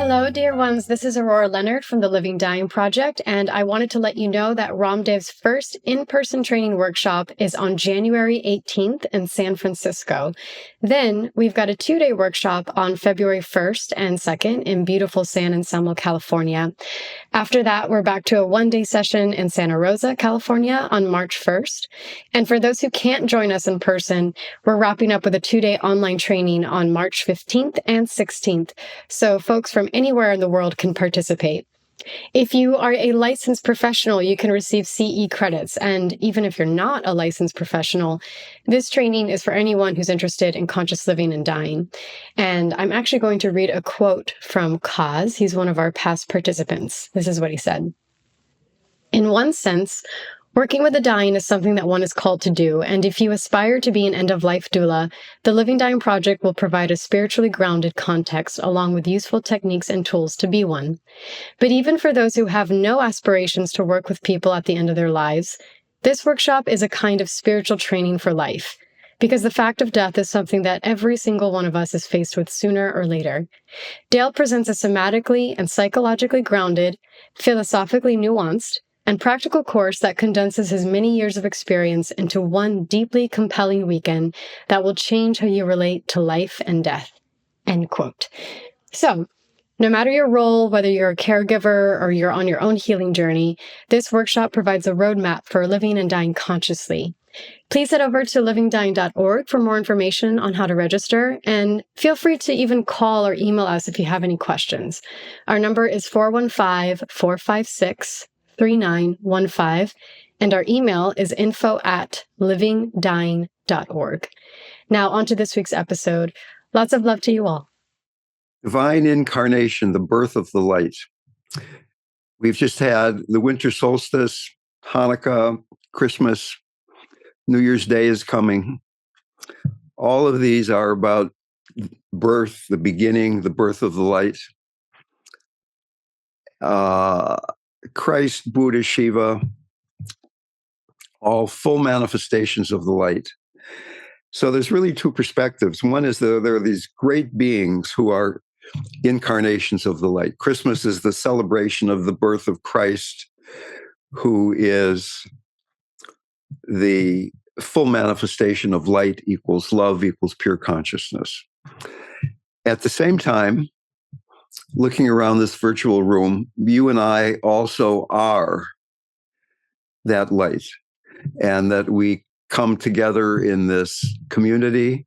Hello, dear ones. This is Aurora Leonard from the Living Dying Project, and I wanted to let you know that RamDev's first in-person training workshop is on January 18th in San Francisco. Then we've got a 2-day workshop on February 1st and 2nd in beautiful San Anselmo, California. After that, we're back to a 1-day session in Santa Rosa, California on March 1st. And for those who can't join us in person, we're wrapping up with a 2-day online training on March 15th and 16th. So folks from anywhere in the world can participate. If you are a licensed professional, you can receive CE credits. And even if you're not a licensed professional, this training is for anyone who's interested in conscious living and dying. And I'm actually going to read a quote from Kaz. He's one of our past participants. This is what he said. In one sense, working with the dying is something that one is called to do, and if you aspire to be an end-of-life doula, the Living Dying Project will provide a spiritually grounded context along with useful techniques and tools to be one. But even for those who have no aspirations to work with people at the end of their lives, this workshop is a kind of spiritual training for life, because the fact of death is something that every single one of us is faced with sooner or later. Dale presents a somatically and psychologically grounded, philosophically nuanced, and practical course that condenses his many years of experience into one deeply compelling weekend that will change how you relate to life and death. End quote. So, no matter your role, whether you're a caregiver or you're on your own healing journey, this workshop provides a roadmap for living and dying consciously. Please head over to livingdying.org for more information on how to register, and feel free to even call or email us if you have any questions. Our number is 415-456-3915, and our email is info@livingdying.org. Now, on to this week's episode. Lots of love to you all. Divine Incarnation, the birth of the light. We've just had the winter solstice, Hanukkah, Christmas, New Year's Day is coming. All of these are about birth, the beginning, the birth of the light. Christ, Buddha, Shiva, all full manifestations of the light. So there's really two perspectives. One is there are these great beings who are incarnations of the light. Christmas is the celebration of the birth of Christ, who is the full manifestation of light equals love equals pure consciousness. At the same time, looking around this virtual room, you and I also are that light, and that we come together in this community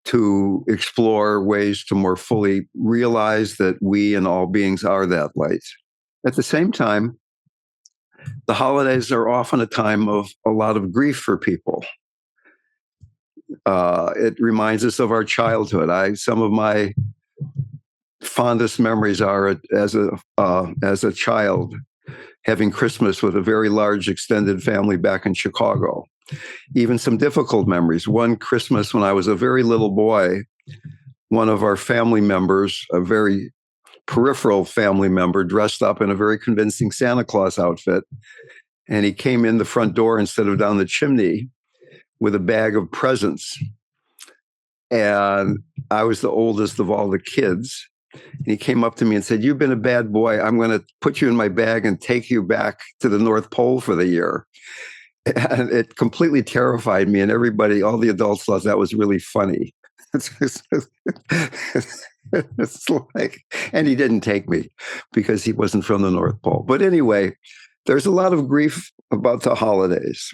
to explore ways to more fully realize that we and all beings are that light. At the same time, the holidays are often a time of a lot of grief for people. It reminds us of our childhood. Some of my fondest memories are as a child having Christmas with a very large extended family back in Chicago. Even some difficult memories. One Christmas when I was a very little boy, one of our family members, a very peripheral family member, dressed up in a very convincing Santa Claus outfit, and he came in the front door instead of down the chimney with a bag of presents. And I was the oldest of all the kids. And he came up to me and said, "You've been a bad boy. I'm going to put you in my bag and take you back to the North Pole for the year." And it completely terrified me. And everybody, all the adults thought that was really funny. It's like, and he didn't take me because he wasn't from the North Pole. But anyway, there's a lot of grief about the holidays.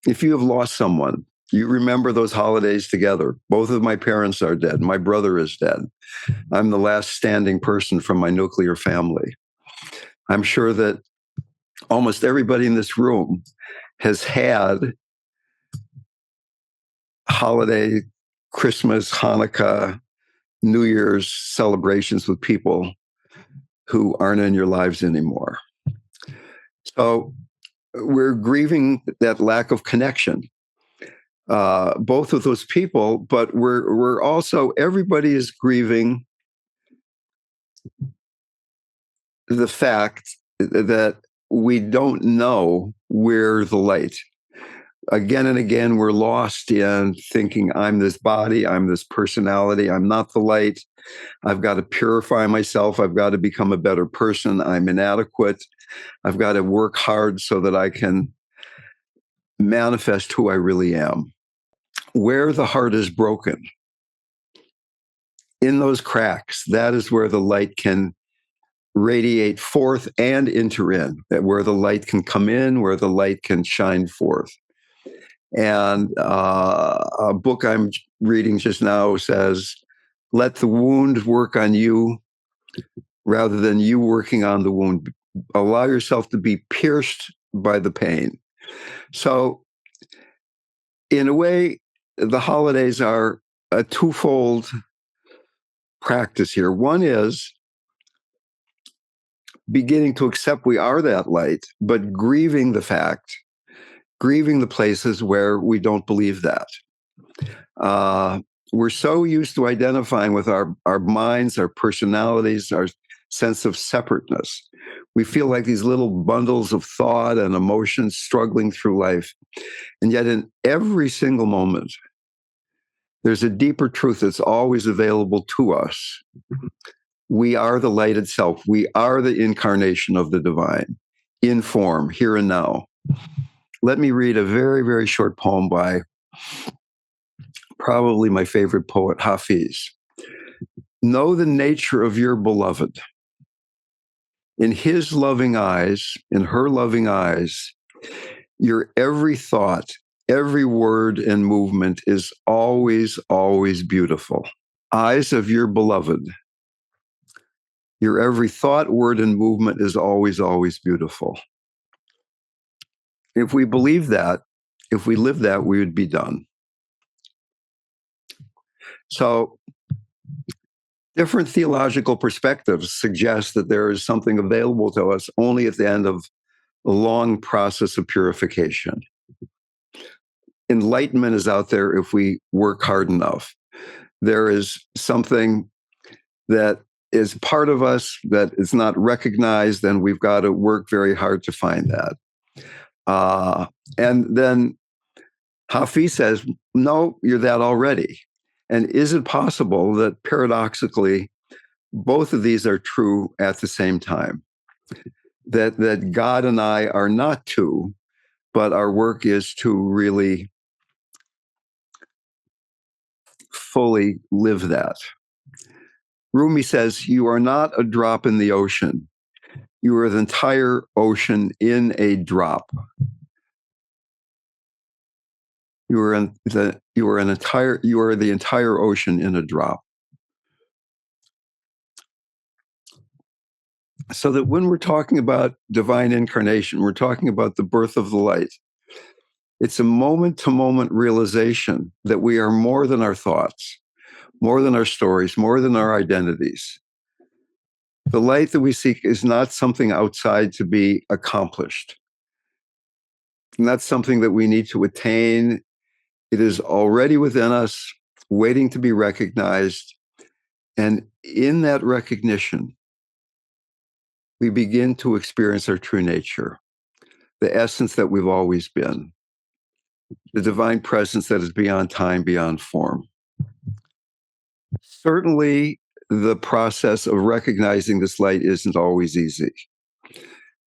If you have lost someone, you remember those holidays together. Both of my parents are dead. My brother is dead. I'm the last standing person from my nuclear family. I'm sure that almost everybody in this room has had holiday, Christmas, Hanukkah, New Year's celebrations with people who aren't in your lives anymore. So we're grieving that lack of connection. Both of those people, but we're also, everybody is grieving the fact that we don't know where the light. again and again, we're lost in thinking, I'm this body, I'm this personality, I'm not the light. I've got to purify myself. I've got to become a better person. I'm inadequate. I've got to work hard so that I can manifest who I really am. Where the heart is broken, in those cracks, that is where the light can radiate forth and enter in, where the light can come in, where the light can shine forth. And a book I'm reading just now says, let the wound work on you rather than you working on the wound. Allow yourself to be pierced by the pain. So, in a way, the holidays are a twofold practice here. One is beginning to accept we are that light, but grieving the fact, grieving the places where we don't believe that. We're so used to identifying with our minds, our personalities, our sense of separateness. We feel like these little bundles of thought and emotions struggling through life. And yet in every single moment, there's a deeper truth that's always available to us. We are the light itself. We are the incarnation of the divine in form, here and now. Let me read a very, very short poem by probably my favorite poet, Hafiz. Know the nature of your beloved. In his loving eyes, in her loving eyes, your every thought, every word and movement is always, always beautiful. Eyes of your beloved. Your every thought, word, and movement is always, always beautiful. If we believe that, if we live that, we would be done. So, different theological perspectives suggest that there is something available to us only at the end of a long process of purification. Enlightenment is out there if we work hard enough. There is something that is part of us that is not recognized, and we've got to work very hard to find that. And then Hafiz says, no, you're that already. And is it possible that paradoxically, both of these are true at the same time? That God and I are not two, but our work is to really fully live that. Rumi says, you are not a drop in the ocean. You are the entire ocean in a drop. You are the entire ocean in a drop. So that when we're talking about divine incarnation, we're talking about the birth of the light. It's a moment-to-moment realization that we are more than our thoughts, more than our stories, more than our identities. The light that we seek is not something outside to be accomplished. Not something that we need to attain. It is already within us, waiting to be recognized. And in that recognition, we begin to experience our true nature, the essence that we've always been, the divine presence that is beyond time, beyond form. Certainly, the process of recognizing this light isn't always easy.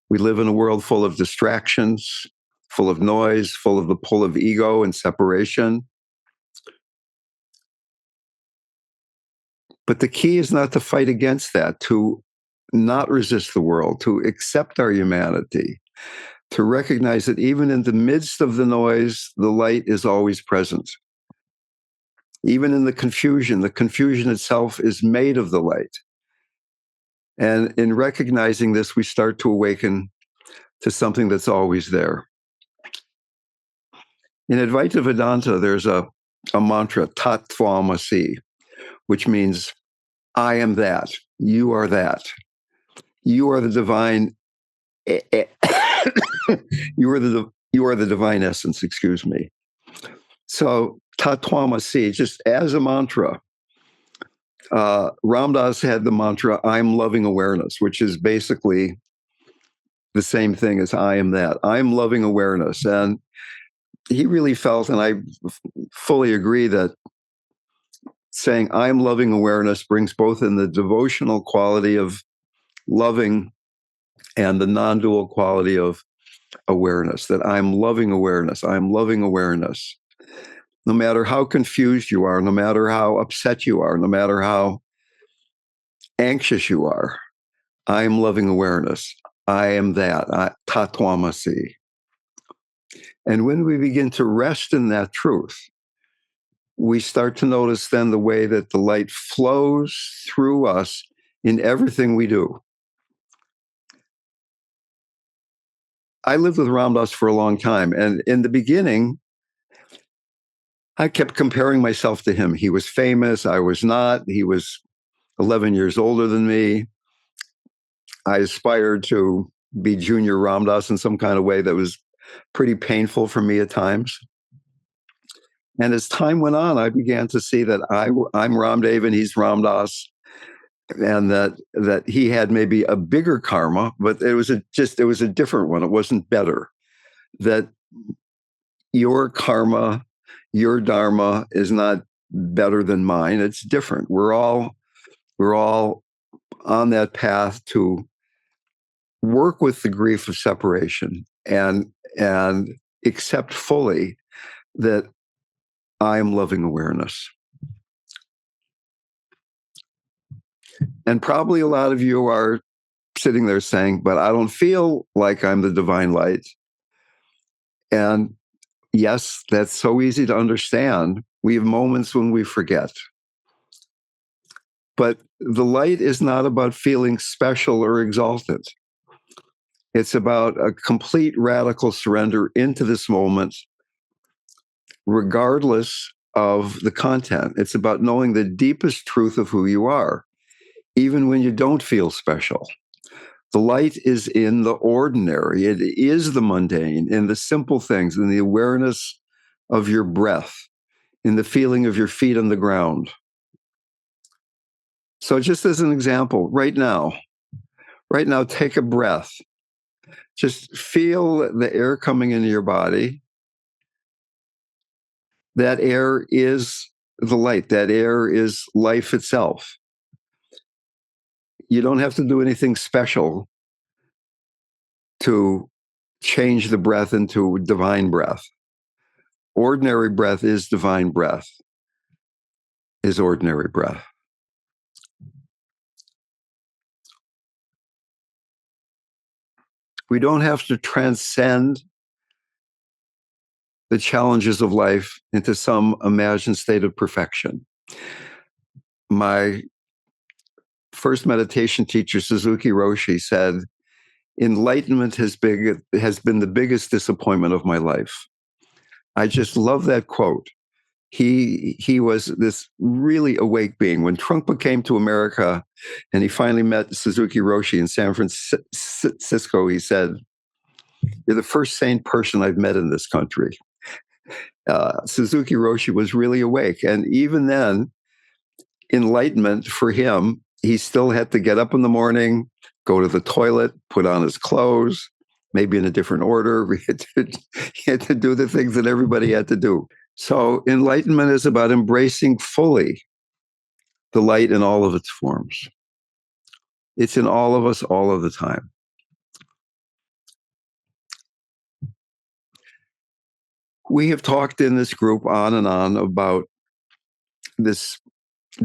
We live in a world full of distractions, full of noise, full of the pull of ego and separation. But the key is not to fight against that, to not resist the world, to accept our humanity, to recognize that even in the midst of the noise, the light is always present. Even in the confusion itself is made of the light. And in recognizing this, we start to awaken to something that's always there. In Advaita Vedanta, there's a mantra, Tat Tvam Asi, which means, I am that, you are that. You are the divine, you are the divine essence, excuse me. So, Tat Tvam Asi, just as a mantra, RamDev had the mantra, I'm loving awareness, which is basically the same thing as I am that. I'm loving awareness. And he really felt, and I fully agree, that saying I'm loving awareness brings both in the devotional quality of loving and the non-dual quality of awareness, that I'm loving awareness. I'm loving awareness. No matter how confused you are, no matter how upset you are, no matter how anxious you are, I'm loving awareness. I am that. Tatwamasi. And when we begin to rest in that truth, we start to notice then the way that the light flows through us in everything we do. I lived with Ram Dass for a long time. And in the beginning, I kept comparing myself to him. He was famous. I was not. He was 11 years older than me. I aspired to be junior Ram Dass in some kind of way that was pretty painful for me at times. And as time went on, I began to see that I'm RamDev and he's Ram Dass, and that he had maybe a bigger karma, but it was a different one. It wasn't better. That your karma, your dharma is not better than mine. It's different. We're all on that path to work with the grief of separation and accept fully that I'm loving awareness. And probably a lot of you are sitting there saying, but I don't feel like I'm the divine light. And yes, that's so easy to understand. We have moments when we forget. But the light is not about feeling special or exalted. It's about a complete radical surrender into this moment, regardless of the content. It's about knowing the deepest truth of who you are, even when you don't feel special. The light is in the ordinary. It is the mundane, in the simple things, in the awareness of your breath, in the feeling of your feet on the ground. So just as an example, right now, take a breath. Just feel the air coming into your body. That air is the light. That air is life itself. You don't have to do anything special to change the breath into divine breath. Ordinary breath is divine breath, is ordinary breath. We don't have to transcend the challenges of life into some imagined state of perfection. My first meditation teacher, Suzuki Roshi, said, enlightenment has been the biggest disappointment of my life. I just love that quote. He was this really awake being. When Trungpa came to America and he finally met Suzuki Roshi in San Francisco, he said, "You're the first sane person I've met in this country." Suzuki Roshi was really awake. And even then, enlightenment for him, he still had to get up in the morning, go to the toilet, put on his clothes, maybe in a different order. He had to do the things that everybody had to do. So enlightenment is about embracing fully the light in all of its forms. It's in all of us all of the time. We have talked in this group on and on about this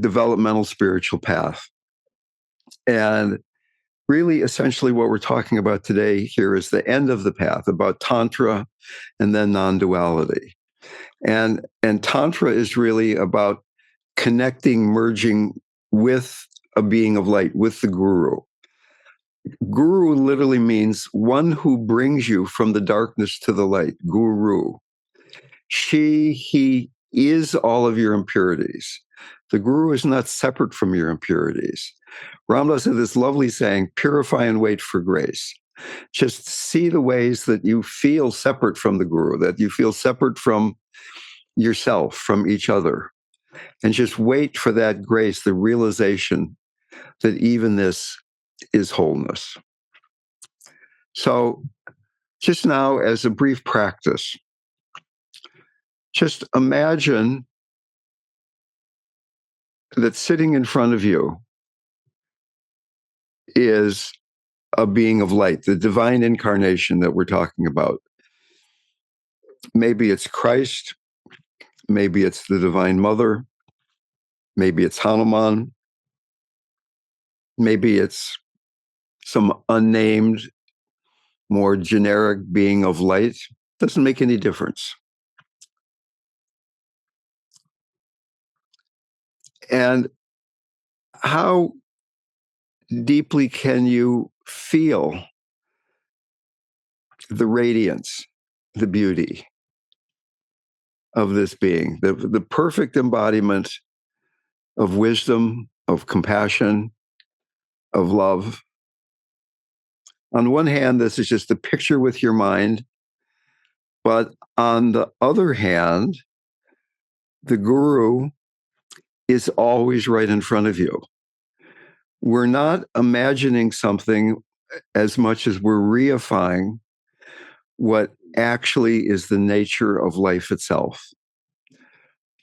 developmental spiritual path. And really, essentially, what we're talking about today here is the end of the path, about Tantra and then non-duality. And Tantra is really about connecting, merging with a being of light, with the guru. Guru literally means one who brings you from the darkness to the light, guru. He is all of your impurities. The guru is not separate from your impurities. Ram Dass had this lovely saying, purify and wait for grace. Just see the ways that you feel separate from the guru, that you feel separate from yourself, from each other. And just wait for that grace, the realization that even this is wholeness. So just now, as a brief practice, Just imagine that sitting in front of you is a being of light, the divine incarnation that we're talking about. Maybe it's Christ, maybe it's the Divine Mother, maybe it's Hanuman, maybe it's some unnamed, more generic being of light. Doesn't make any difference. And how deeply can you feel the radiance, the beauty of this being, the perfect embodiment of wisdom, of compassion, of love? On one hand, this is just a picture with your mind. But on the other hand, the guru is always right in front of you. We're not imagining something as much as we're reifying what actually is the nature of life itself.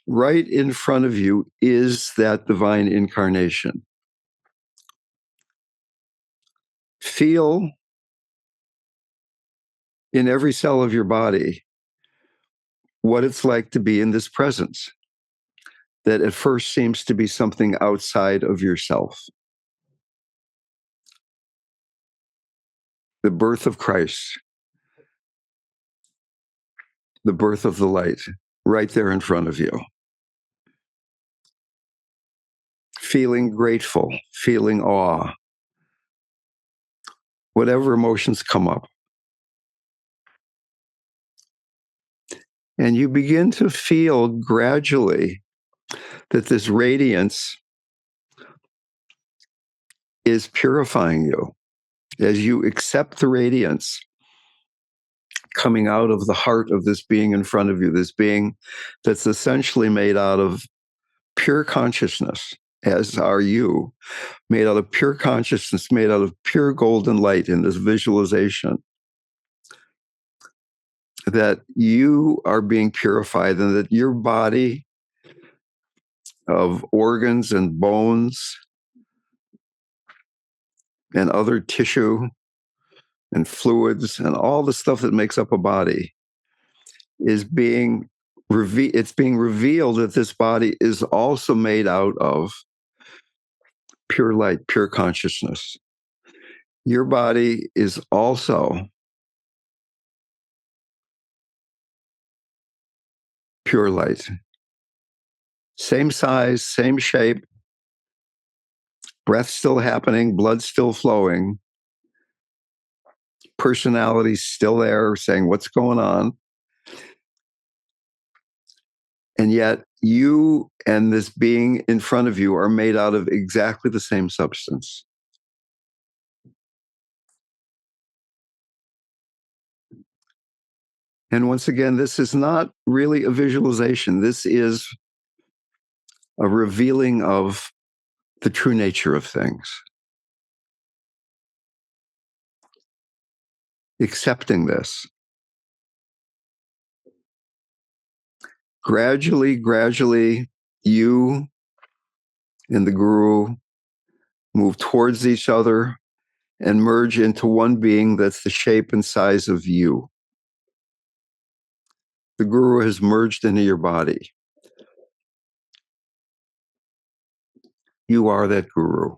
Right in front of you is that divine incarnation. Feel in every cell of your body what it's like to be in this presence that at first seems to be something outside of yourself. The birth of Christ, the birth of the light, right there in front of you. Feeling grateful, feeling awe, whatever emotions come up. And you begin to feel gradually that this radiance is purifying you. As you accept the radiance coming out of the heart of this being in front of you, this being that's essentially made out of pure consciousness, as are you, made out of pure consciousness, made out of pure golden light in this visualization, that you are being purified and that your body of organs and bones and other tissue and fluids and all the stuff that makes up a body is being it's being revealed that this body is also made out of pure light, pure consciousness. Your body is also pure light. Same size, same shape, breath still happening, blood still flowing, personality still there saying, what's going on? And yet you and this being in front of you are made out of exactly the same substance. And once again, this is not really a visualization. This is a revealing of the true nature of things. Accepting this. Gradually, you and the guru move towards each other and merge into one being that's the shape and size of you. The guru has merged into your body. You are that guru.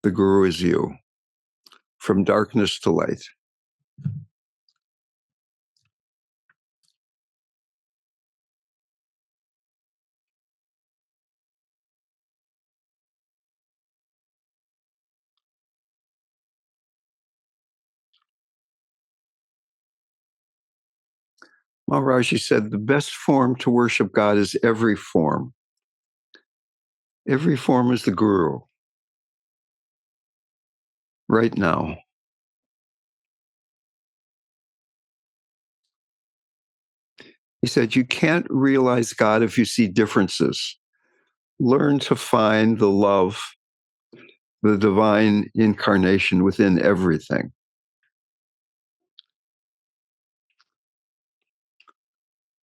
The guru is you, from darkness to light. Maharaji said, the best form to worship God is every form. Every form is the guru. Right now. He said, you can't realize God if you see differences. Learn to find the love, the divine incarnation within everything.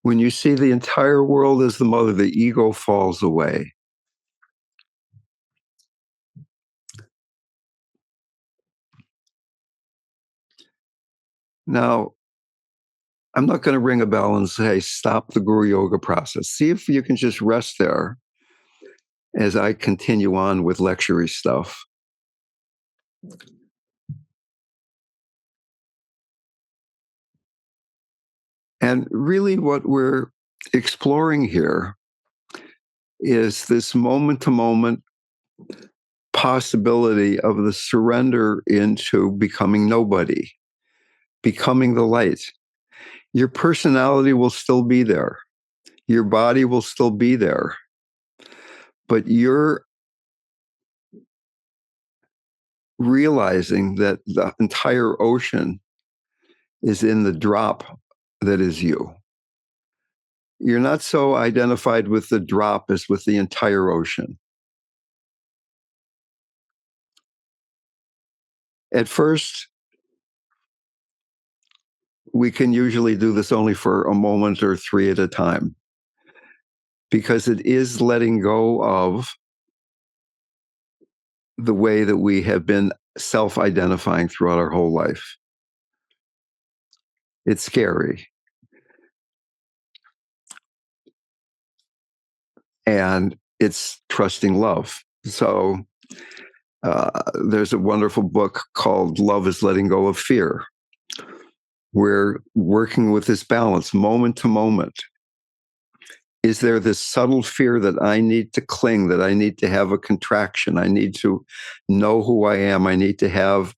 When you see the entire world as the mother, the ego falls away. Now, I'm not going to ring a bell and say, stop the Guru Yoga process. See if you can just rest there as I continue on with lecture stuff. And really what we're exploring here is this moment-to-moment possibility of the surrender into becoming nobody, becoming the light. Your personality will still be there. Your body will still be there. But you're realizing that the entire ocean is in the drop that is you. You're not so identified with the drop as with the entire ocean. At first, we can usually do this only for a moment or three at a time, because it is letting go of the way that we have been self-identifying throughout our whole life. It's scary. And it's trusting love. So there's a wonderful book called Love is Letting Go of Fear. We're working with this balance, moment to moment. Is there this subtle fear that I need to cling, that I need to have a contraction? I need to know who I am. I need to have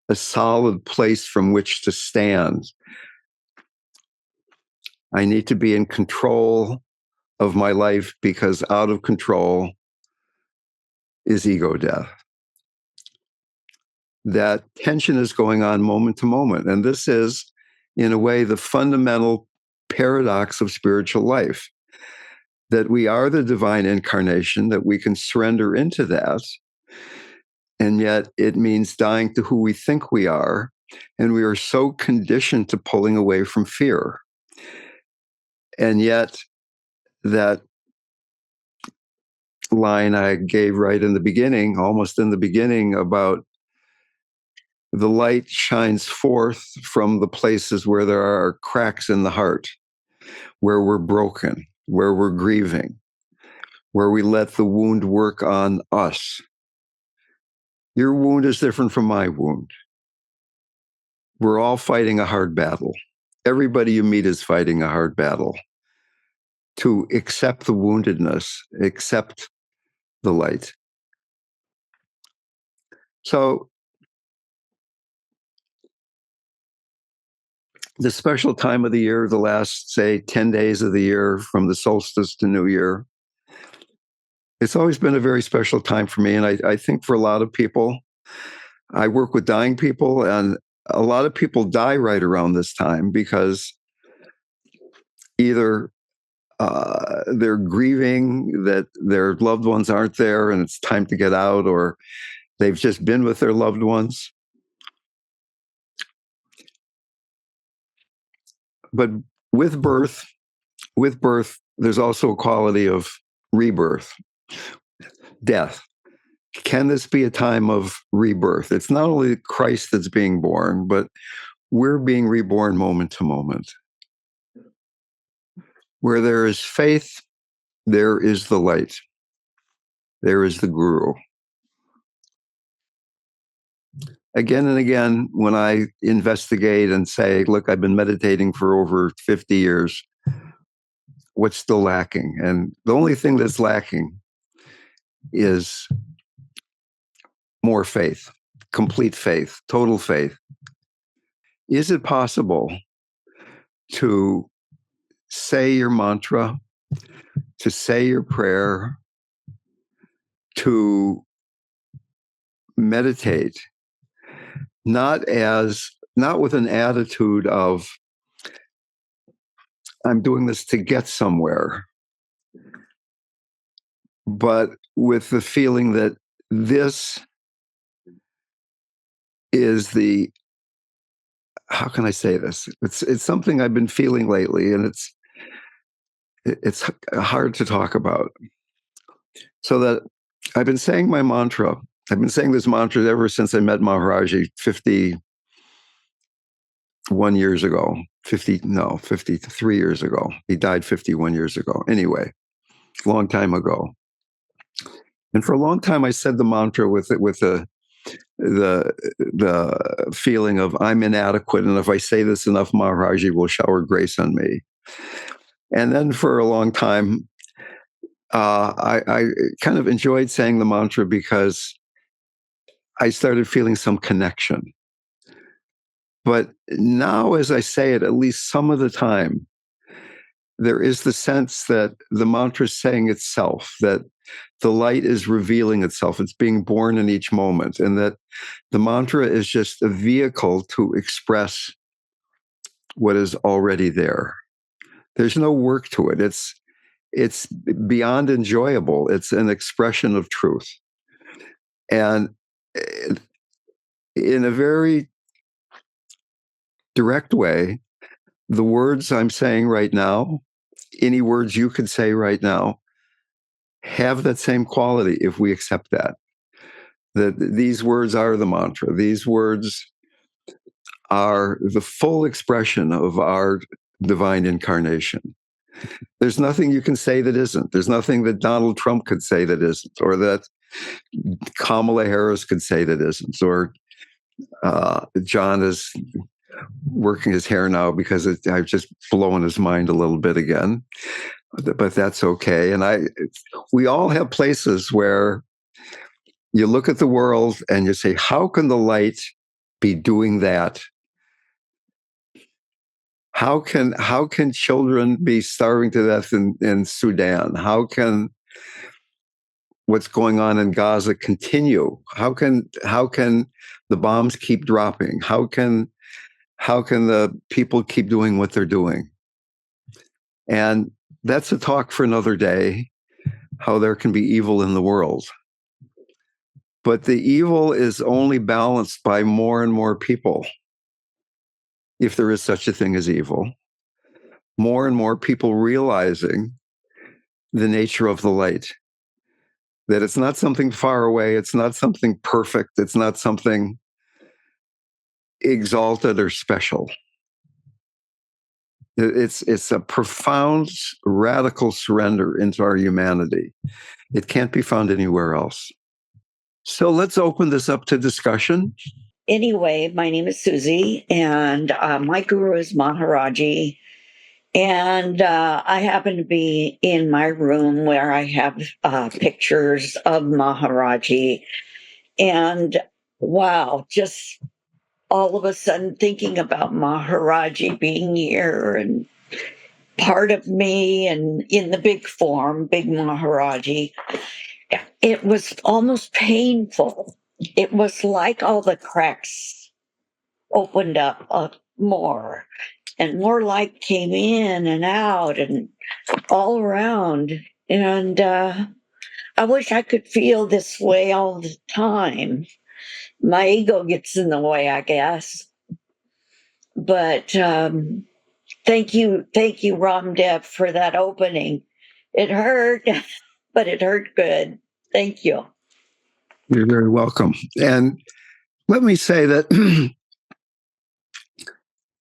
a solid place from which to stand. I need to be in control of my life, because out of control is ego death. That tension is going on moment to moment. And this is, in a way, the fundamental paradox of spiritual life, that we are the divine incarnation, that we can surrender into that. And yet it means dying to who we think we are. And we are so conditioned to pulling away from fear. And yet that line I gave right in the beginning, almost in the beginning, about the light shines forth from the places where there are cracks in the heart, where we're broken, where we're grieving, where we let the wound work on us. Your wound is different from my wound. We're all fighting a hard battle. Everybody you meet is fighting a hard battle to accept the woundedness, accept the light. So the special time of the year, the last, say, 10 days of the year, from the solstice to New Year, it's always been a very special time for me. And I think for a lot of people, I work with dying people, and a lot of people die right around this time because either they're grieving that their loved ones aren't there and it's time to get out, or they've just been with their loved ones. But with birth, there's also a quality of rebirth, death. Can this be a time of rebirth? It's not only Christ that's being born, but we're being reborn moment to moment. Where there is faith, there is the light. There is the Guru. Again and again, when I investigate and say, look, I've been meditating for over 50 years, what's still lacking? And the only thing that's lacking is more faith, complete faith, total faith. Is it possible to say your mantra, to say your prayer, to meditate, not with an attitude of, I'm doing this to get somewhere, but with the feeling that this is the, how can I say this? It's something I've been feeling lately, and it's hard to talk about. So that I've been saying my mantra. I've been saying this mantra ever since I met Maharaji 51 years ago. 53 years ago. He died 51 years ago. Anyway, long time ago. And for a long time, I said the mantra with the feeling of I'm inadequate, and if I say this enough, Maharaji will shower grace on me. And then for a long time, I kind of enjoyed saying the mantra because I started feeling some connection. But now, as I say it, at least some of the time, there is the sense that the mantra is saying itself, that the light is revealing itself. It's being born in each moment, and that the mantra is just a vehicle to express what is already there. There's no work to it. It's beyond enjoyable. It's an expression of truth. And in a very direct way, the words I'm saying right now, any words you could say right now, have that same quality if we accept that. That these words are the mantra. These words are the full expression of our divine incarnation. There's nothing you can say that isn't. There's nothing that Donald Trump could say that isn't, or that Kamala Harris could say that isn't, or John is working his hair now because I've just blown his mind a little bit again, but that's okay. And we all have places where you look at the world and you say, how can the light be doing that? How can children be starving to death in Sudan? How can what's going on in Gaza continue? How can the bombs keep dropping? How can the people keep doing what they're doing? And that's a talk for another day, how there can be evil in the world. But the evil is only balanced by more and more people, if there is such a thing as evil. More and more people realizing the nature of the light, that it's not something far away, it's not something perfect, it's not something exalted or special. It's a profound, radical surrender into our humanity. It can't be found anywhere else. So let's open this up to discussion. Anyway, my name is Susie, and my guru is Maharaji. And I happen to be in my room where I have pictures of Maharaji. And wow, just all of a sudden thinking about Maharaji being here and part of me and in the big form, big Maharaji, it was almost painful. It was like all the cracks opened up more and more light came in and out and all around. And I wish I could feel this way all the time. My ego gets in the way, I guess. But thank you, RamDev, for that opening. It hurt, but it hurt good. Thank you. You're very welcome. And let me say that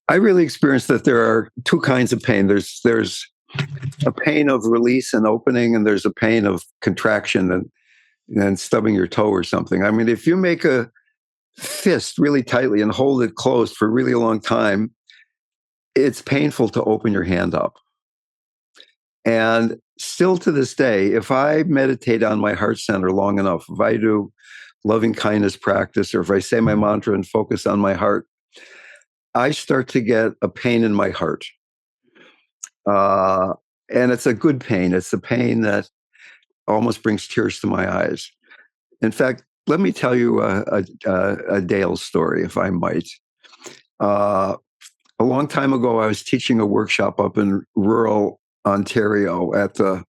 I really experienced that there are two kinds of pain. There's a pain of release and opening, and there's a pain of contraction and stubbing your toe or something. I mean, if you make a fist really tightly and hold it closed for a really long time, it's painful to open your hand up. And still to this day, if I meditate on my heart center long enough, if I do loving kindness practice, or if I say my mantra and focus on my heart, I start to get a pain in my heart. And it's a good pain. It's a pain that almost brings tears to my eyes. In fact, let me tell you a Dale story, if I might. A long time ago, I was teaching a workshop up in rural Ontario at the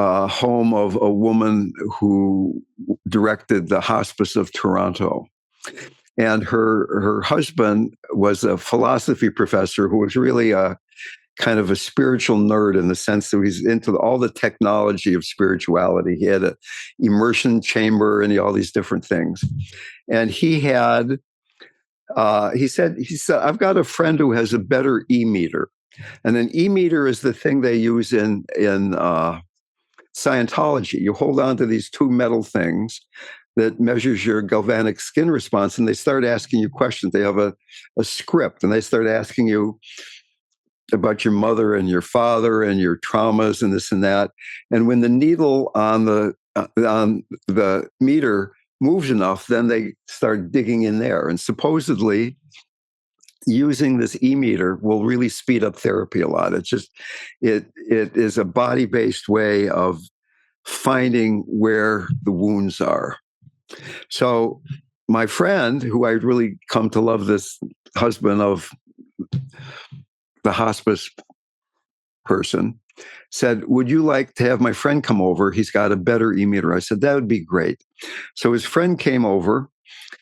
home of a woman who directed the Hospice of Toronto. And her husband was a philosophy professor who was really a kind of a spiritual nerd in the sense that he's into all the technology of spirituality. He had an immersion chamber and all these different things. And he said, I've got a friend who has a better e-meter. And an e-meter is the thing they use in Scientology. You hold on to these two metal things that measures your galvanic skin response, and they start asking you questions. They have a script, and they start asking you about your mother and your father and your traumas and this and that. And when the needle on the meter moves enough, then they start digging in there. And supposedly, using this e-meter will really speed up therapy a lot. It's just it is a body-based way of finding where the wounds are. So my friend, who I really come to love, this husband of the hospice person, said, would you like to have my friend come over? He's got a better e-meter. I said, that would be great. So his friend came over,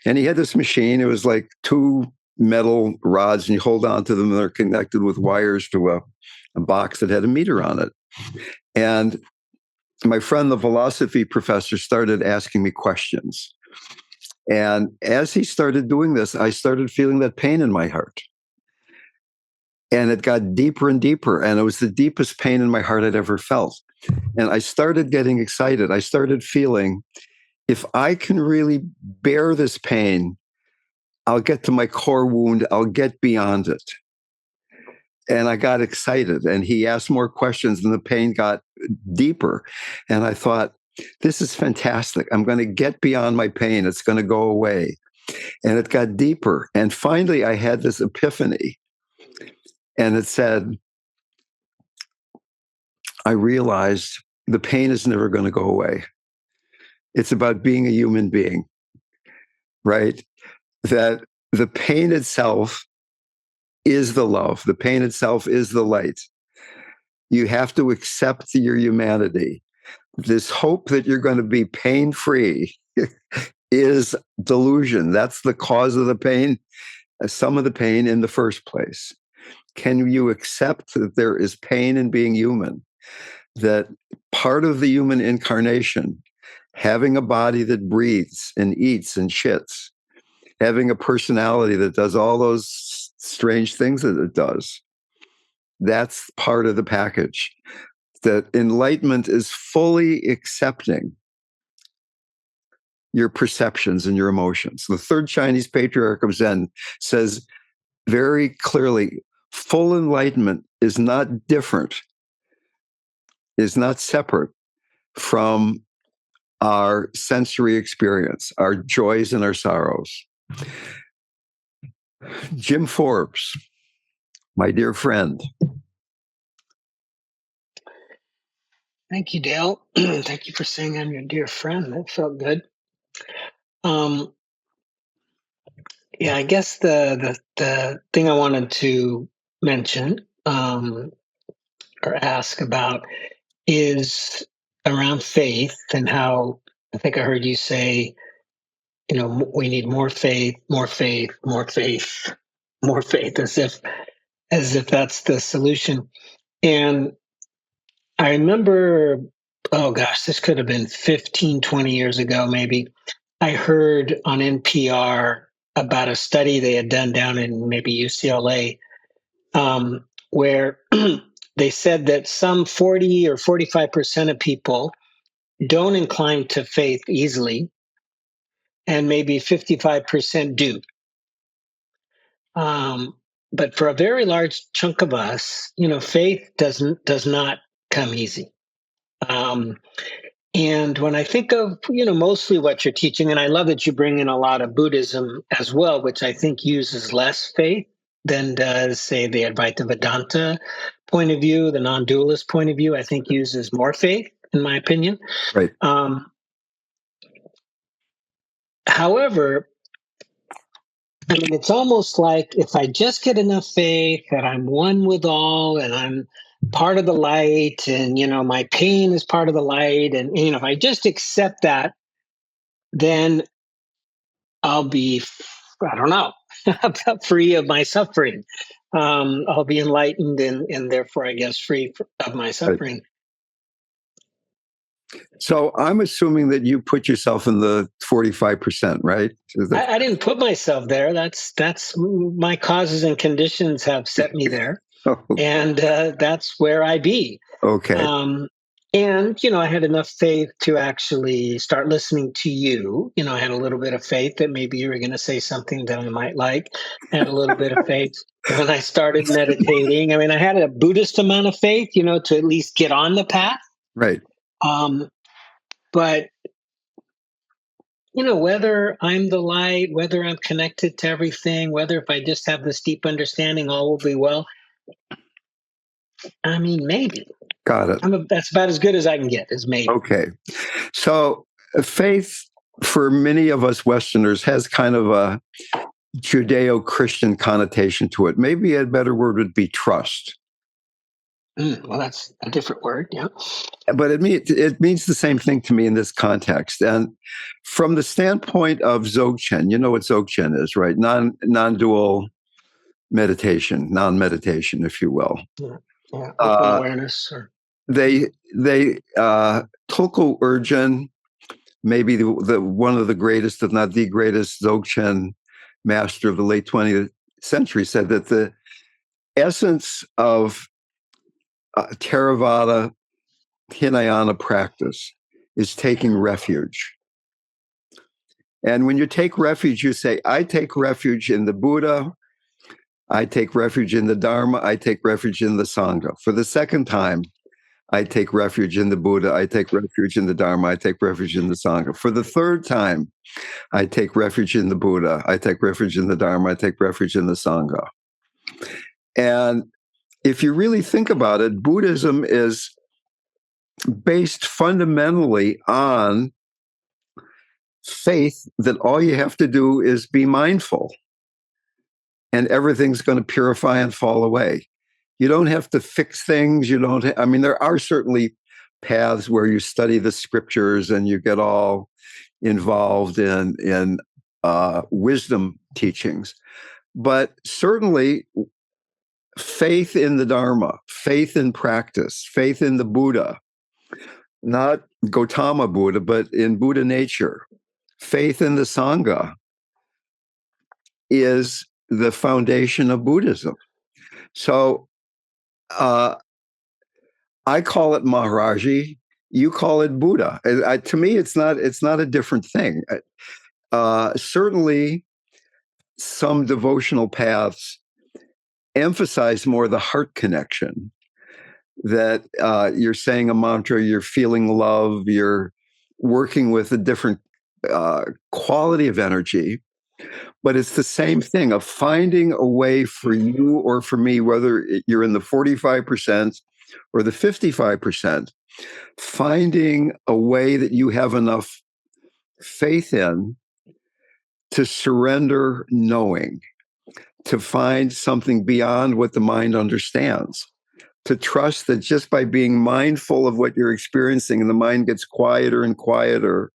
and he had this machine. It was like two metal rods, and you hold on to them, and they're connected with wires to a box that had a meter on it. And my friend, the philosophy professor, started asking me questions. And as he started doing this, I started feeling that pain in my heart. And it got deeper and deeper. And it was the deepest pain in my heart I'd ever felt. And I started getting excited. I started feeling, if I can really bear this pain, I'll get to my core wound. I'll get beyond it. And I got excited. And he asked more questions, and the pain got deeper. And I thought, this is fantastic. I'm going to get beyond my pain. It's going to go away. And it got deeper. And finally, I had this epiphany. And it said, I realized the pain is never going to go away. It's about being a human being, right? That the pain itself is the love. The pain itself is the light. You have to accept your humanity. This hope that you're going to be pain-free is delusion. That's the cause of the pain, some of the pain in the first place. Can you accept that there is pain in being human? That part of the human incarnation, having a body that breathes and eats and shits, having a personality that does all those strange things that it does, that's part of the package. That enlightenment is fully accepting your perceptions and your emotions. The third Chinese patriarch of Zen says very clearly, full enlightenment is not different, is not separate from our sensory experience, our joys and our sorrows. Jim Forbes, my dear friend. Thank you, Dale. Thank you for saying I'm your dear friend. That felt good. Yeah, I guess the thing I wanted to mention or ask about is around faith, and how I think I heard you say, we need more faith, more faith, more faith, more faith, as if that's the solution. And I remember, oh gosh, this could have been 15, 20 years ago, maybe. I heard on NPR about a study they had done down in maybe UCLA, where they said that some 40 or 45% of people don't incline to faith easily, and maybe 55% do. But for a very large chunk of us, faith does not come easy. And when I think of, mostly what you're teaching, and I love that you bring in a lot of Buddhism as well, which I think uses less faith than does, say, the Advaita Vedanta point of view, the non-dualist point of view, I think uses more faith, in my opinion. Right. However, I mean, it's almost like if I just get enough faith that I'm one with all, and I'm part of the light, and my pain is part of the light, and if I just accept that, then I'll be, I don't know, free of my suffering. I'll be enlightened and therefore, I guess, free of my suffering. So I'm assuming that you put yourself in the 45%, right? I didn't put myself there. That's my causes and conditions have set me there, and that's where I be. Okay. And I had enough faith to actually start listening to you. I had a little bit of faith that maybe you were going to say something that I might like. I had a little bit of faith when I started meditating. I mean, I had a Buddhist amount of faith, to at least get on the path. Right. But whether I'm the light, whether I'm connected to everything, whether if I just have this deep understanding, all will be well. I mean, maybe. Got it. That's about as good as I can get, is maybe. Okay. So faith for many of us Westerners has kind of a Judeo-Christian connotation to it. Maybe a better word would be trust. Well, that's a different word, yeah. But it means the same thing to me in this context. And from the standpoint of Dzogchen, you know what Dzogchen is, right? Non-dual meditation, non-meditation, if you will. Yeah. Open awareness. They Tulku Urgyen, maybe the one of the greatest, if not the greatest, Dzogchen master of the late 20th century, said that the essence of Theravada Hinayana practice is taking refuge. And when you take refuge, you say, I take refuge in the Buddha, I take refuge in the Dharma, I take refuge in the Sangha. For the second time, I take refuge in the Buddha, I take refuge in the Dharma, I take refuge in the Sangha. For the third time, I take refuge in the Buddha, I take refuge in the Dharma, I take refuge in the Sangha. And if you really think about it, Buddhism is based fundamentally on faith that all you have to do is be mindful and everything's going to purify and fall away. You don't have to fix things. There are certainly paths where you study the scriptures and you get all involved in wisdom teachings. But certainly faith in the Dharma, faith in practice, faith in the Buddha, not Gautama Buddha, but in Buddha nature, faith in the Sangha is the foundation of Buddhism. So I call it Maharaji, you call it Buddha. To me, it's not a different thing. Certainly, some devotional paths emphasize more the heart connection, that you're saying a mantra, you're feeling love, you're working with a different quality of energy. But it's the same thing of finding a way for you or for me, whether you're in the 45% or the 55%, finding a way that you have enough faith in to surrender knowing, to find something beyond what the mind understands, to trust that just by being mindful of what you're experiencing, and the mind gets quieter and quieter,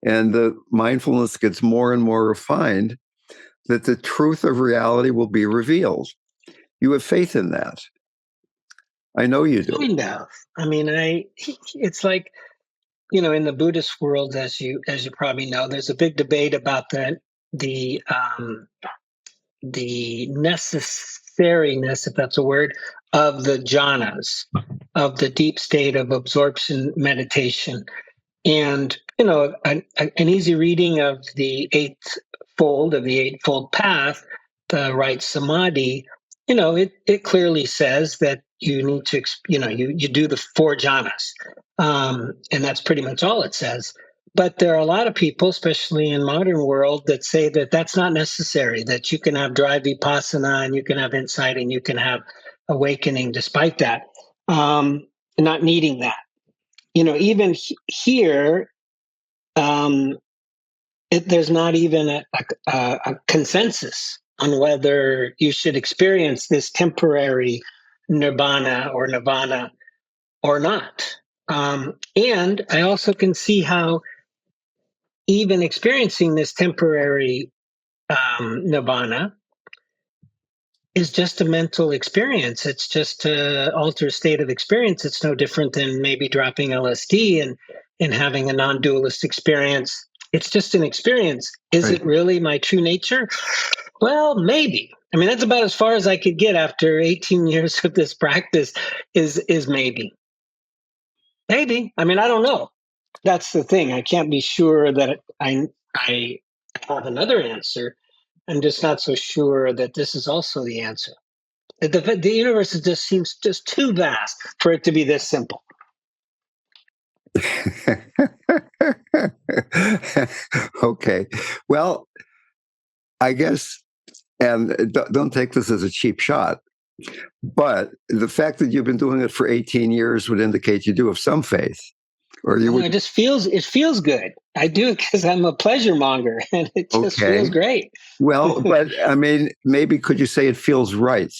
and the mindfulness gets more and more refined, that the truth of reality will be revealed. You have faith in that. I know you do. Kind of. I mean, it's like, in the Buddhist world, as you probably know, there's a big debate about the necessariness, if that's a word, of the jhanas, of the deep state of absorption meditation. And, an easy reading of the eightfold path, the right samadhi, it clearly says that you need to, you do the four jhanas. And that's pretty much all it says. But there are a lot of people, especially in modern world, that say that that's not necessary, that you can have dry vipassana and you can have insight and you can have awakening despite that, not needing that. Even here, there's not even a consensus on whether you should experience this temporary nirvana or not. And I also can see how even experiencing this temporary nirvana is just a mental experience. It's just an altered state of experience. It's no different than maybe dropping LSD and having a non-dualist experience. It's just an experience. Is Right. it really my true nature? Well, maybe. I mean, that's about as far as I could get after 18 years of this practice is maybe. Maybe. I mean, I don't know. That's the thing. I can't be sure that I have another answer. I'm just not so sure that this is also the answer. The universe just seems just too vast for it to be this simple. Okay. Well, I guess, and don't take this as a cheap shot, but the fact that you've been doing it for 18 years would indicate you do have some faith. Or you would. It feels good. I do it because I'm a pleasure monger, and it just feels great. Well, but I mean, maybe could you say it feels right?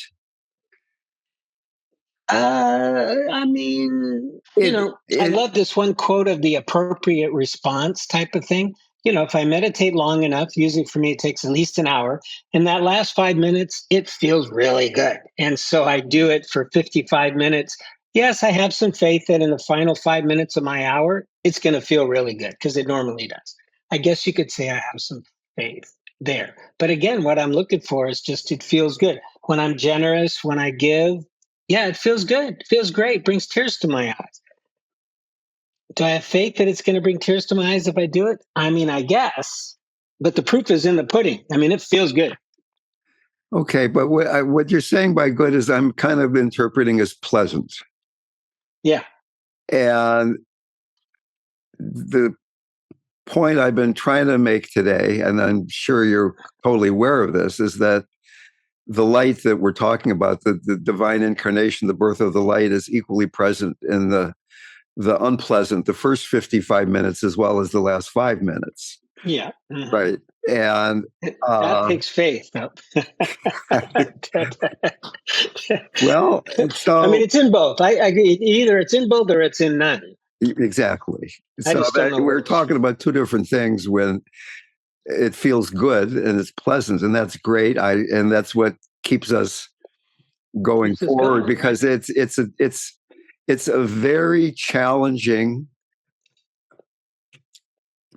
I mean, I love this one quote of the appropriate response type of thing. If I meditate long enough, usually for me it takes at least an hour, in that last 5 minutes, it feels really good. And so I do it for 55 minutes. Yes, I have some faith that in the final 5 minutes of my hour, it's going to feel really good because it normally does. I guess you could say I have some faith there. But again, what I'm looking for is just it feels good. When I'm generous, when I give, yeah, it feels good. It feels great. Brings tears to my eyes. Do I have faith that it's going to bring tears to my eyes if I do it? I mean, I guess, but the proof is in the pudding. I mean, it feels good. Okay, but what you're saying by good is I'm kind of interpreting as pleasant. Yeah. And the point I've been trying to make today, and I'm sure you're totally aware of this, is that the light that we're talking about, the divine incarnation, the birth of the light, is equally present in the unpleasant, the first 55 minutes as well as the last 5 minutes. Yeah. Mm-hmm. Right. And that takes faith. No. Well, so I mean, it's in both. I agree. Either it's in both or it's in none. Exactly. I just don't know. We're talking about two different things when it feels good and it's pleasant, and that's great. And that's what keeps us going forward, because it's a very challenging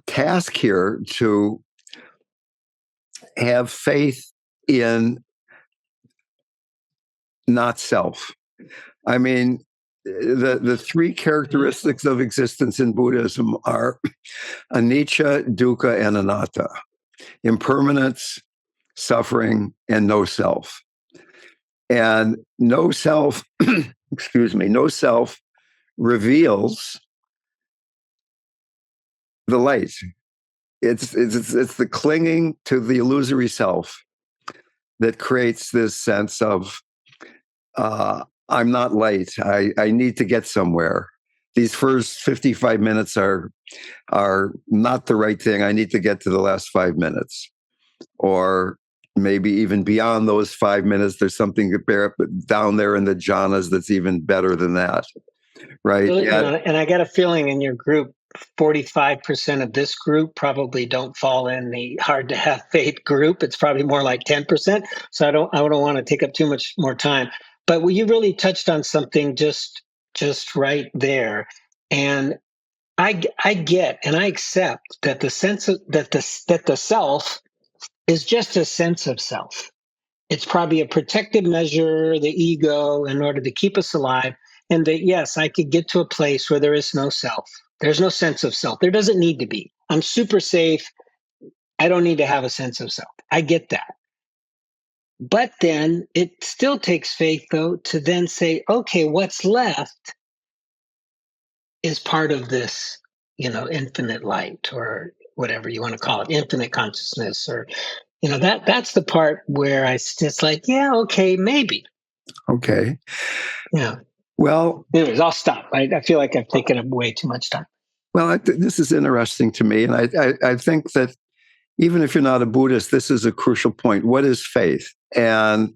task here to have faith in not self. I mean, the three characteristics of existence in Buddhism are anicca, dukkha, and anatta: impermanence, suffering, and no self. And no self, no self reveals the light. It's the clinging to the illusory self that creates this sense of I'm not light. I need to get somewhere. These first 55 minutes are not the right thing. I need to get to the last 5 minutes. Or maybe even beyond those 5 minutes, there's something down there in the jhanas that's even better than that. Right. And I got a feeling in your group, 45% of this group probably don't fall in the hard to have faith group. It's probably more like 10%. So I don't want to take up too much more time. But you really touched on something just right there. And I get and I accept that the sense of that the self is just a sense of self. It's probably a protective measure, the ego, in order to keep us alive. And that, yes, I could get to a place where there is no self. There's no sense of self. There doesn't need to be. I'm super safe. I don't need to have a sense of self. I get that. But then it still takes faith, though, to then say, okay, what's left is part of this, infinite light, or whatever you want to call it, infinite consciousness, or that's the part where I just like, yeah, okay, maybe. Okay. Yeah. Well, anyways, I'll stop. I feel like I've taken up way too much time. Well, this is interesting to me. And I think that even if you're not a Buddhist, this is a crucial point. What is faith? And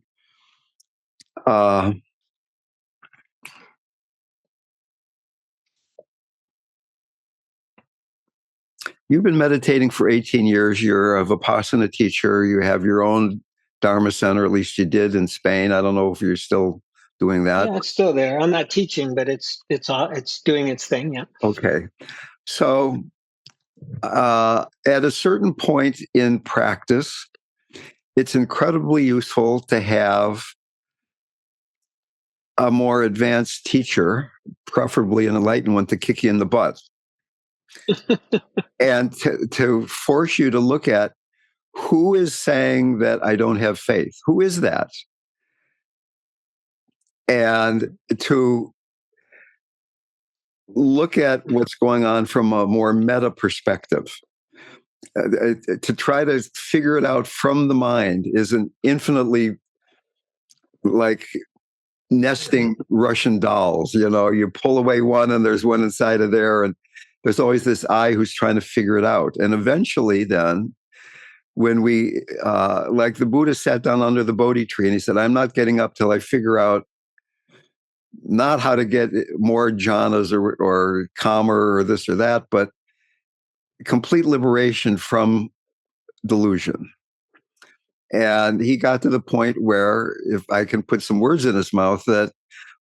you've been meditating for 18 years. You're a Vipassana teacher. You have your own Dharma Center, at least you did in Spain. I don't know if you're still doing that. Yeah, it's still there. I'm not teaching, but it's doing its thing. Yeah. Okay. So at a certain point in practice, it's incredibly useful to have a more advanced teacher, preferably an enlightened one, to kick you in the butt and to force you to look at who is saying that I don't have faith. Who is that? And to look at what's going on from a more meta perspective. To try to figure it out from the mind is an infinitely like nesting Russian dolls. You pull away one and there's one inside of there, and there's always this I who's trying to figure it out. And eventually then, when we, like the Buddha sat down under the Bodhi tree and he said, I'm not getting up till I figure out not how to get more jhanas or calmer or this or that, but complete liberation from delusion. And he got to the point where, if I can put some words in his mouth, that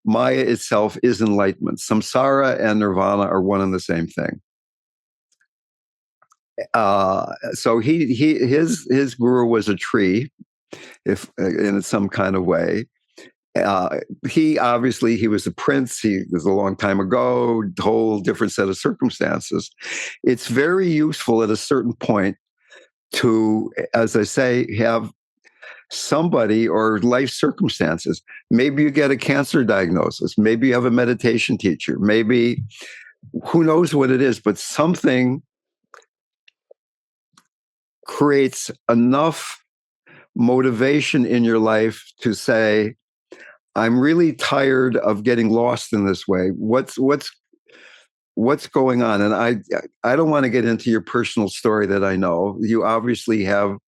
Maya itself is enlightenment. Samsara and nirvana are one and the same thing. So his guru was a tree, if in some kind of way. He was a prince. He was a long time ago, whole different set of circumstances. It's very useful at a certain point to, as I say, have somebody or life circumstances. Maybe you get a cancer diagnosis. Maybe you have a meditation teacher. Maybe who knows what it is, but something creates enough motivation in your life to say, I'm really tired of getting lost in this way. What's going on? And I don't want to get into your personal story that I know. You obviously have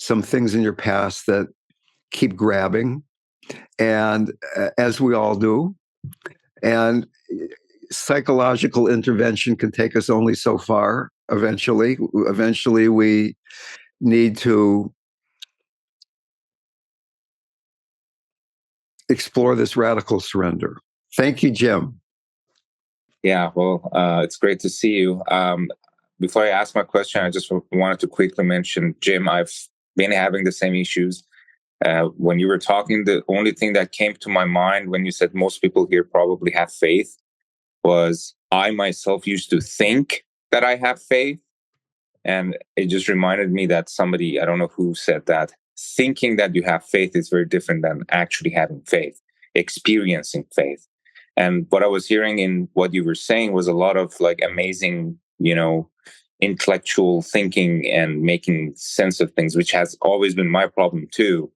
some things in your past that keep grabbing, and as we all do. And psychological intervention can take us only so far. Eventually we need to explore this radical surrender. Thank you, Jim. Yeah, well, it's great to see you. Before I ask my question, I just wanted to quickly mention, Jim, I've been having the same issues. When you were talking, the only thing that came to my mind when you said most people here probably have faith was I myself used to think that I have faith. And it just reminded me that somebody, I don't know who said that, thinking that you have faith is very different than actually having faith, experiencing faith. And what I was hearing in what you were saying was a lot of like amazing, intellectual thinking and making sense of things, which has always been my problem too.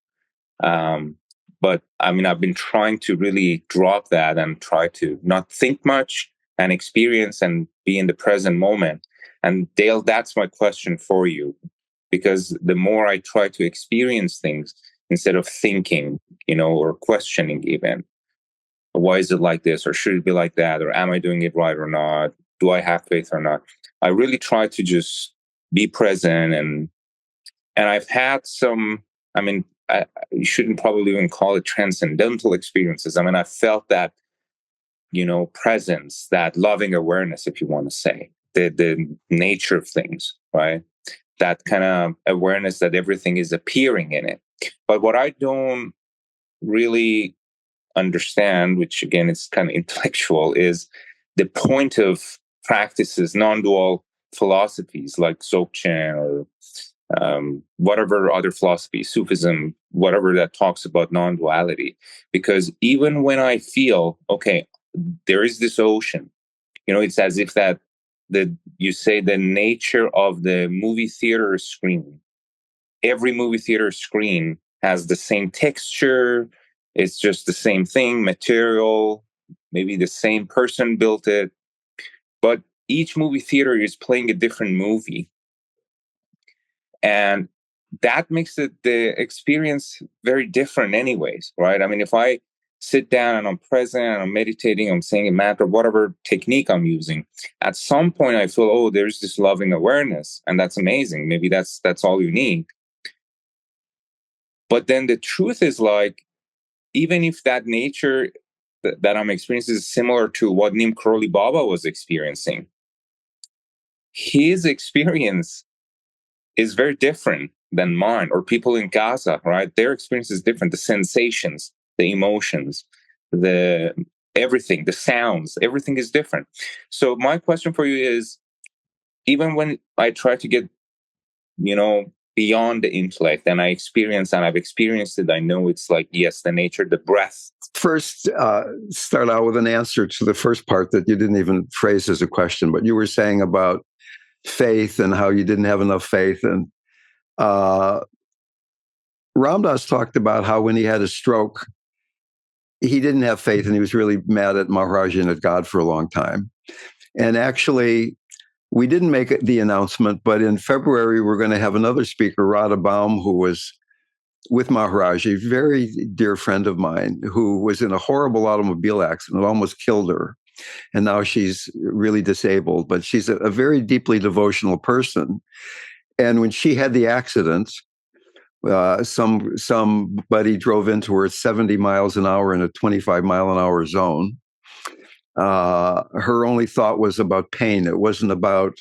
But I mean, I've been trying to really drop that and try to not think much and experience and be in the present moment. And Dale, that's my question for you, because the more I try to experience things instead of thinking, or questioning even, why is it like this, or should it be like that, or am I doing it right or not? Do I have faith or not? I really try to just be present, and I've had some, you shouldn't probably even call it transcendental experiences. I mean, I felt that, presence, that loving awareness, if you want to say, the nature of things, right? That kind of awareness that everything is appearing in it. But what I don't really understand, which again is kind of intellectual, is the point of practices, non-dual philosophies like Dzogchen or whatever other philosophy, Sufism, whatever that talks about non-duality. Because even when I feel, okay, there is this ocean, it's as if that you say the nature of the movie theater screen. Every movie theater screen has the same texture. It's just the same thing, material, maybe the same person built it. But each movie theater is playing a different movie. And that makes the experience very different anyways, right? I mean, if I sit down and I'm present and I'm meditating, I'm saying a mantra, whatever technique I'm using, at some point I feel, oh, there's this loving awareness, and that's amazing. Maybe that's all you need. But then the truth is, like, even if that nature that I'm experiencing is similar to what Neem Karoli Baba was experiencing, his experience is very different than mine, or people in Gaza, right? Their experience is different. The sensations, the emotions, the everything, the sounds, everything is different. So my question for you is, even when I try to get, beyond the intellect, and I've experienced it, I know it's like, yes, the nature, the breath. First, start out with an answer to the first part that you didn't even phrase as a question, but you were saying about faith and how you didn't have enough faith. And Ramdas talked about how when he had a stroke, he didn't have faith and he was really mad at Maharaji and at God for a long time. And actually, we didn't make the announcement, but in February, we're going to have another speaker, Radha Baum, who was with Maharaji, a very dear friend of mine, who was in a horrible automobile accident, almost killed her. And now she's really disabled, but she's a very deeply devotional person. And when she had the accident, somebody drove into her at 70 miles an hour in a 25-mile-an-hour zone. Her only thought was about pain. It wasn't about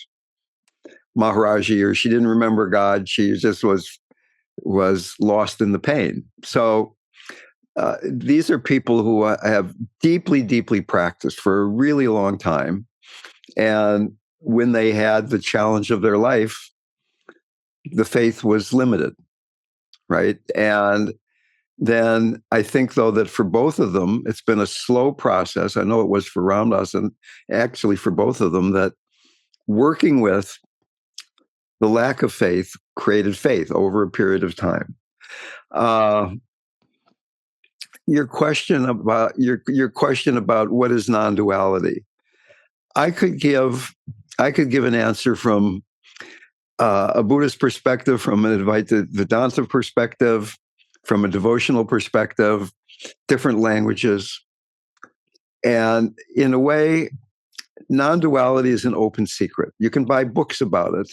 Maharaji, or she didn't remember God. She just was lost in the pain. So these are people who have deeply, deeply practiced for a really long time. And when they had the challenge of their life, the faith was limited, right? And then I think, though, that for both of them, it's been a slow process. I know it was for Ramdas, and actually for both of them, that working with the lack of faith created faith over a period of time. Your question about what is non-duality, I could give an answer from a Buddhist perspective, from an Advaita Vedanta perspective, from a devotional perspective, different languages. And in a way, non-duality is an open secret. You can buy books about it,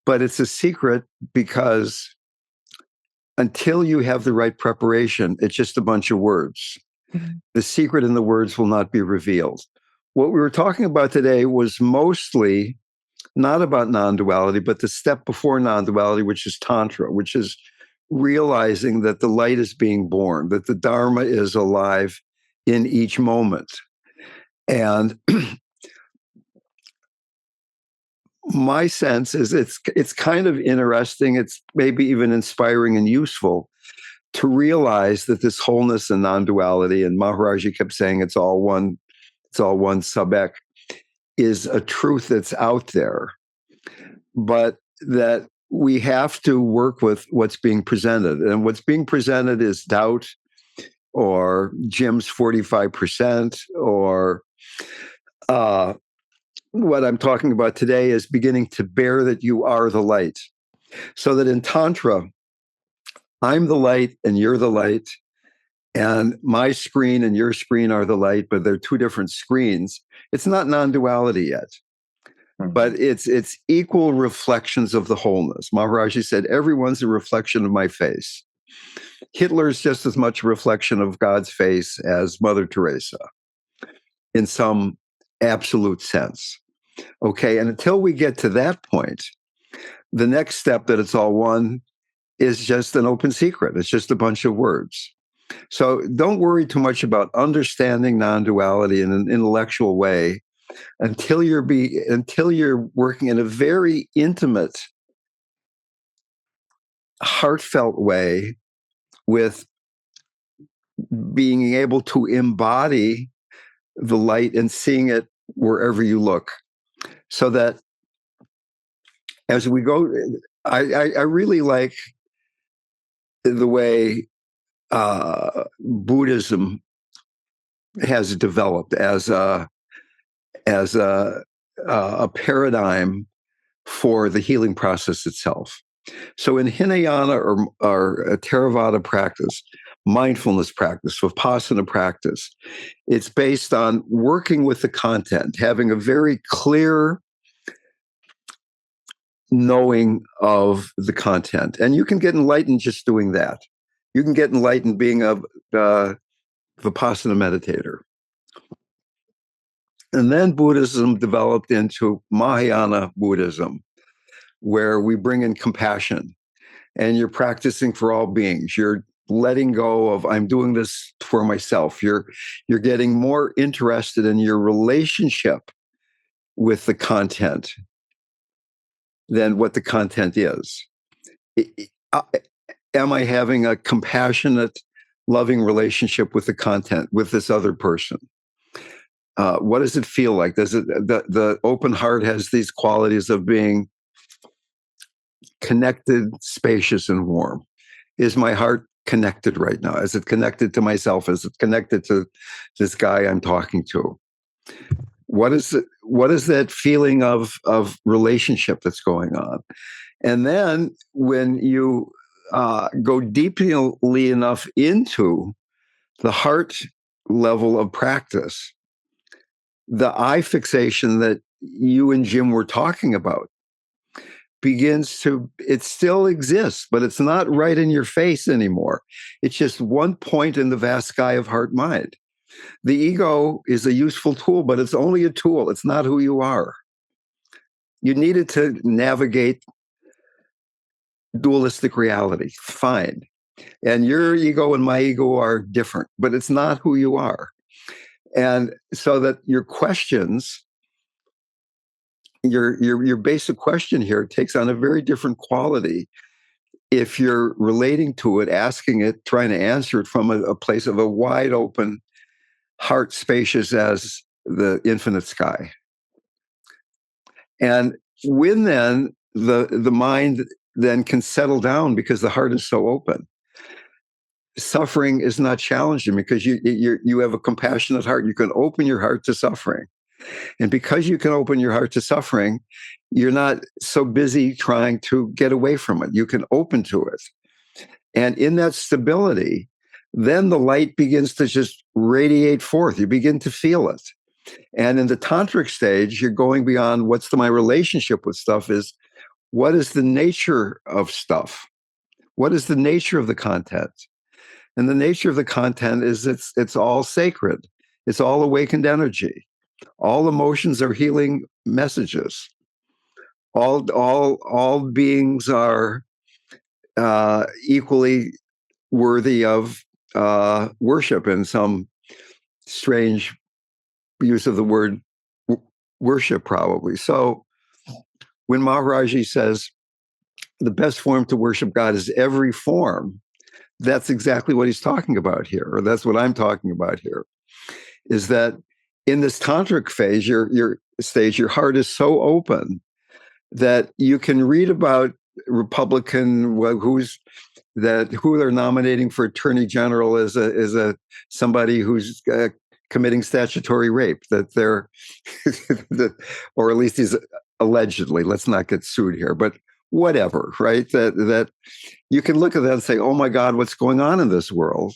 but it's a secret because until you have the right preparation, it's just a bunch of words. Mm-hmm. The secret in the words will not be revealed. What we were talking about today was mostly not about non-duality, but the step before non-duality, which is Tantra, which is realizing that the light is being born, that the Dharma is alive in each moment. And my sense is it's kind of interesting, it's maybe even inspiring and useful to realize that this wholeness and non-duality, and Maharaji kept saying it's all one Sabek, is a truth that's out there, but that we have to work with what's being presented. And what's being presented is doubt, or Jim's 45%, or what I'm talking about today is beginning to bear that you are the light. So that in Tantra, I'm the light and you're the light, and my screen and your screen are the light, but they're two different screens. It's not non-duality yet, but it's equal reflections of the wholeness. Maharaji said, everyone's a reflection of my face. Hitler's just as much a reflection of God's face as Mother Teresa, in some absolute sense. Okay, and until we get to that point, the next step, that it's all one, is just an open secret. It's just a bunch of words. So don't worry too much about understanding non-duality in an intellectual way until you're working in a very intimate, heartfelt way with being able to embody the light and seeing it wherever you look. So that as we go, I really like the way Buddhism has developed as a paradigm for the healing process itself. So in Hinayana or a Theravada practice, mindfulness practice, Vipassana practice, it's based on working with the content, having a very clear knowing of the content. And you can get enlightened just doing that. You can get enlightened being a Vipassana meditator. And then Buddhism developed into Mahayana Buddhism, where we bring in compassion, and you're practicing for all beings. You're letting go of I'm doing this for myself. You're getting more interested in your relationship with the content than what the content is. Am I having a compassionate, loving relationship with the content, with this other person? What does it feel like? Does it the open heart has these qualities of being connected, spacious, and warm? Is my heart connected right now? Is it connected to myself? Is it connected to this guy I'm talking to? What is that feeling of relationship that's going on? And then when you go deeply enough into the heart level of practice, the eye fixation that you and Jim were talking about it still exists, but it's not right in your face anymore. It's just one point in the vast sky of heart mind. The ego is a useful tool, but it's only a tool. It's not who you are. You need it to navigate dualistic reality. Fine. And your ego and my ego are different, but it's not who you are. And so that your questions, your basic question here takes on a very different quality if you're relating to it, asking it, trying to answer it from a place of a wide open heart, spacious as the infinite sky. And when then the mind then can settle down because the heart is so open, suffering is not challenging because you have a compassionate heart. You can open your heart to suffering. And because you can open your heart to suffering, you're not so busy trying to get away from it. You can open to it. And in that stability, then the light begins to just radiate forth. You begin to feel it. And in the tantric stage, you're going beyond what's my relationship with stuff is what is the nature of stuff? What is the nature of the content? And the nature of the content is it's all sacred. It's all awakened energy. All emotions are healing messages. All beings are equally worthy of worship in some strange use of the word worship, probably. So when Maharaji says the best form to worship God is every form, that's exactly what he's talking about here, or that's what I'm talking about here, is that in this tantric phase, your stage, your heart is so open that you can read about Republican who they're nominating for attorney general is a somebody who's committing statutory rape. That they're, or at least he's allegedly. Let's not get sued here, but whatever, right? That you can look at that and say, "Oh my God, what's going on in this world?"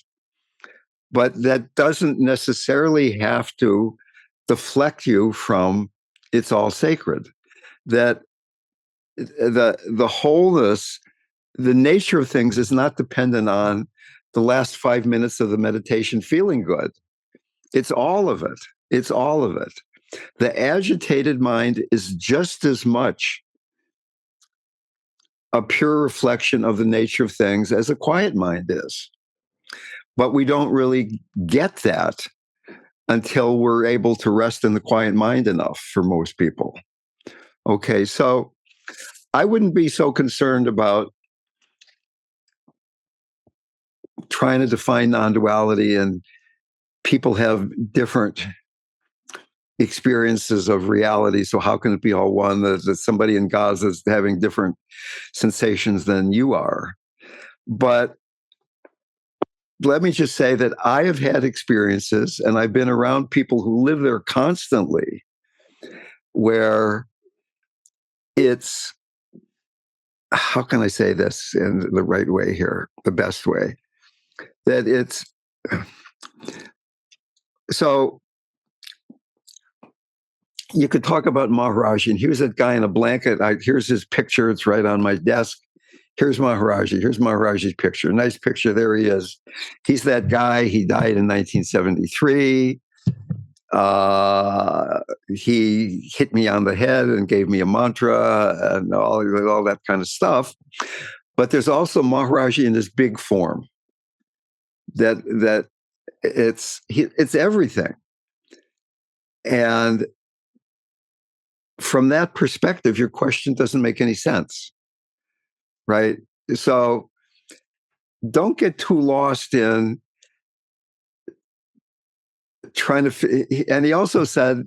But that doesn't necessarily have to deflect you from it's all sacred. That the wholeness, the nature of things is not dependent on the last 5 minutes of the meditation feeling good. It's all of it. It's all of it. The agitated mind is just as much a pure reflection of the nature of things as a quiet mind is. But we don't really get that until we're able to rest in the quiet mind enough for most people. Okay, so I wouldn't be so concerned about trying to define non-duality, and people have different experiences of reality. So how can it be all one? That somebody in Gaza is having different sensations than you are. But let me just say that I have had experiences, and I've been around people who live there constantly, where it's, how can I say this in the right way here, the best way? That it's, so you could talk about Maharaj, and here's that guy in a blanket. Here's his picture. It's right on my desk. Here's Maharaji. Here's Maharaji's picture. Nice picture. There he is. He's that guy. He died in 1973. He hit me on the head and gave me a mantra and all that kind of stuff. But there's also Maharaji in this big form. That it's everything. And from that perspective, your question doesn't make any sense, right? So don't get too lost in trying to, and he also said,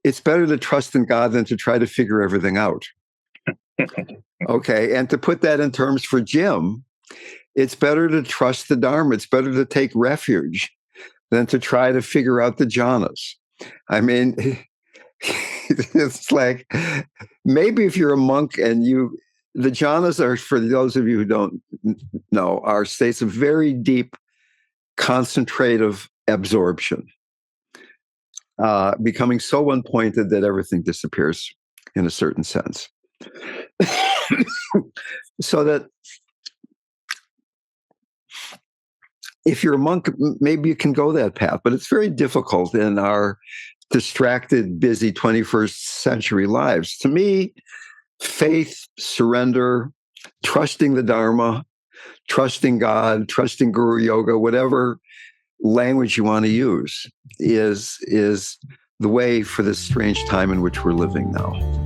it's better to trust in God than to try to figure everything out. Okay. And to put that in terms for Jim, it's better to trust the Dharma. It's better to take refuge than to try to figure out the jhanas. I mean, it's like, maybe if you're a monk and the jhanas are, for those of you who don't know, are states of very deep concentrative absorption, becoming so one-pointed that everything disappears in a certain sense. So that if you're a monk, maybe you can go that path, but it's very difficult in our distracted, busy 21st century lives. To me, faith, surrender, trusting the Dharma, trusting God, trusting Guru Yoga, whatever language you want to use, is the way for this strange time in which we're living now.